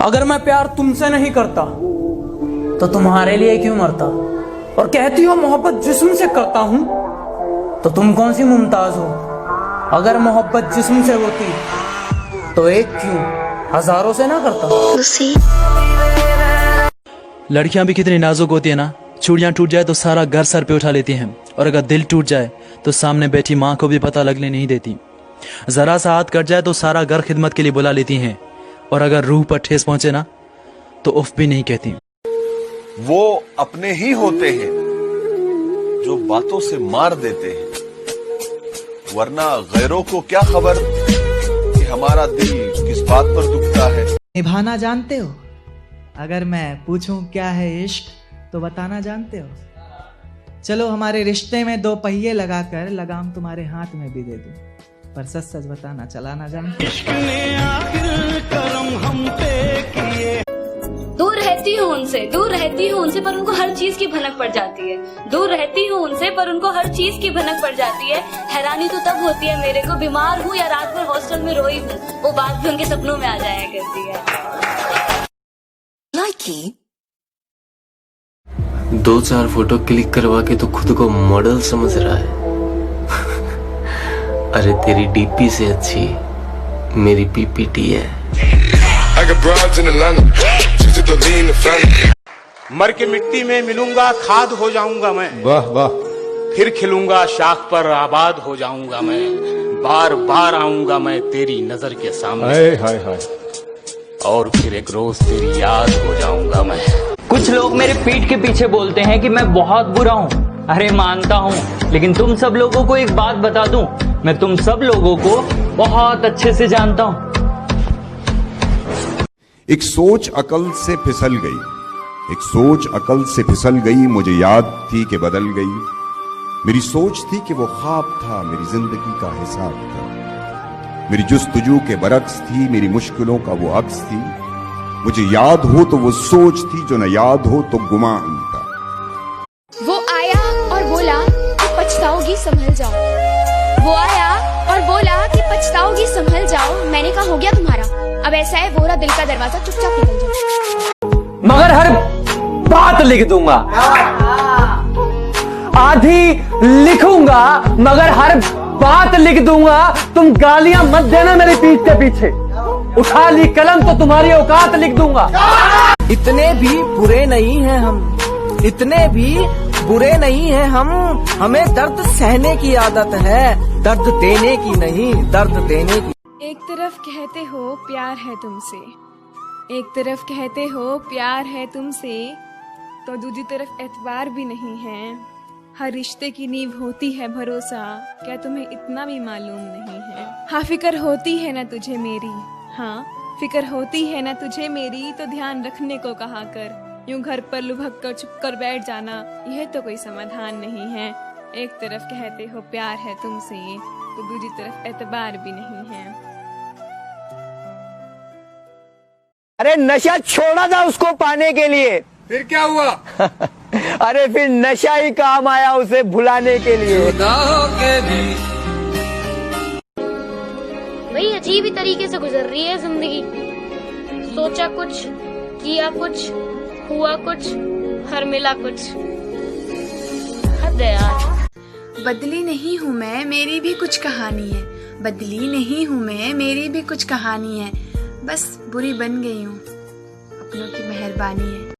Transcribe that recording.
अगर मैं प्यार तुमसे नहीं करता तो तुम्हारे लिए क्यों मरता। और कहती हो मोहब्बत जिस्म से करता हूं, तो तुम कौन सी मुमताज हो। अगर मोहब्बत जिस्म से होती तो एक क्यों हजारों से ना करता। लड़कियां भी कितनी नाजुक होती है ना। चूड़ियां टूट जाए तो सारा घर सर पे उठा लेती हैं, और अगर दिल टूट जाए तो सामने बैठी माँ को भी पता लगने नहीं देती। जरा सा हाथ कट जाए तो सारा घर खिदमत के लिए बुला लेती हैं, और अगर रूह पर ठेस पहुंचे ना तो उफ भी नहीं कहती। वो अपने ही होते हैं जो बातों से मार देते हैं, वरना गैरों को क्या खबर कि हमारा दिल किस बात पर दुखता है। निभाना जानते हो? अगर मैं पूछूं क्या है इश्क तो बताना जानते हो? चलो हमारे रिश्ते में दो पहिए लगाकर लगाम तुम्हारे हाथ में भी दे दूं, पर सच सच बताना चलाना जानते हो? दूर रहती हूँ उनसे पर उनको हर चीज की भनक पड़ जाती है। दूर रहती हूँ उनसे पर उनको हर चीज की भनक पड़ जाती है। हैरानी तो तब होती है मेरे को, बीमार हूँ या रात भर हॉस्टल में रोई हूँ, वो बात भी उनके सपनों में आ जाया करती है। दो चार फोटो क्लिक करवा के तो खुद को मॉडल समझ रहा है। अरे तेरी डीपी से अच्छी मेरी पीपीटी है। मर के मिट्टी में मिलूंगा, खाद हो जाऊंगा मैं। वाह वाह। फिर खिलूंगा, शाख पर आबाद हो जाऊंगा मैं। बार बार आऊंगा मैं तेरी नजर के सामने। हाय हाय। और फिर एक रोज तेरी याद हो जाऊंगा मैं। कुछ लोग मेरे पीठ के पीछे बोलते हैं कि मैं बहुत बुरा हूँ। अरे मानता हूँ, लेकिन तुम सब लोगों को एक बात बता दूं, मैं तुम सब लोगों को बहुत अच्छे से जानता हूँ। एक सोच अकल से फिसल गई, एक सोच अकल से फिसल गई, मुझे याद थी कि बदल गई। मेरी सोच थी कि वो ख्वाब था, मेरी जिंदगी का हिसाब था। मेरी जुस्तजू के बरक्स थी, मेरी मुश्किलों का वो अक्स थी। मुझे याद हो तो वो सोच थी, जो न याद हो तो गुमान था। वो आया और बोला कि पछताओगी संभल जाओ। वो आया और बोला कि पछताओगी संभल जाओ। मैंने कहा हो गया तुम्हारा, अब ऐसा है वो रहा दिल का दरवाजा, चुपचाप निकल जाओ। मगर हर बात लिख दूंगा, आधी लिखूंगा मगर हर बात लिख दूंगा। तुम गालियां मत देना मेरी पीठ के पीछे, उठा ली कलम तो तुम्हारी औकात लिख दूंगा। इतने भी बुरे नहीं हैं हम, इतने भी बुरे नहीं हैं हम। हमें दर्द सहने की आदत है, दर्द देने की नहीं, दर्द देने की। एक तरफ कहते हो प्यार है तुमसे, एक तरफ कहते हो प्यार है तुमसे, तो दूसरी तरफ एतबार भी नहीं है। हर रिश्ते की नींव होती है भरोसा, क्या तुम्हें इतना भी मालूम नहीं है? हाँ फिक्र होती है ना तुझे मेरी, हाँ फिक्र होती है ना तुझे मेरी, तो ध्यान रखने को कहा कर। यूं घर पर लुभक कर चुप कर बैठ जाना, यह तो कोई समाधान नहीं है। एक तरफ कहते हो प्यार है तुमसे, तो दूसरी तरफ एतबार भी नहीं है। अरे नशा छोड़ा था उसको पाने के लिए, फिर क्या हुआ? अरे फिर नशा ही काम आया उसे भुलाने के लिए। वही अजीब ही तरीके से गुजर रही है जिंदगी। सोचा कुछ, किया कुछ, हुआ कुछ, हर मिला कुछ। हद है यार। बदली नहीं हूँ मैं, मेरी भी कुछ कहानी है। बदली नहीं हूँ मैं, मेरी भी कुछ कहानी है। बस बुरी बन गई हूँ, अपनों की मेहरबानी है।